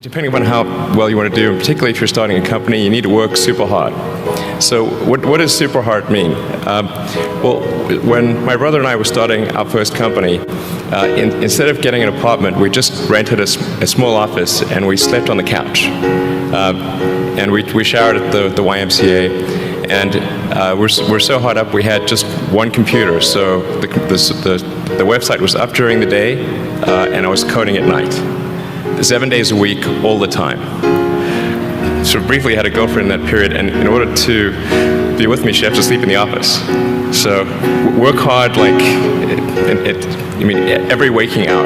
Depending upon how well you want to do, particularly if you're starting a company, you need to work super hard. So what does super hard mean? Well, when my brother and I were starting our first company, instead of getting an apartment, we just rented a small office and we slept on the couch. And we showered at the YMCA. And we're so hot up, we had just one computer. So the website was up during the day, and I was coding at night. 7 days a week, all the time. So briefly had a girlfriend in that period, and in order to be with me, she had to sleep in the office. So work hard, like, every waking hour.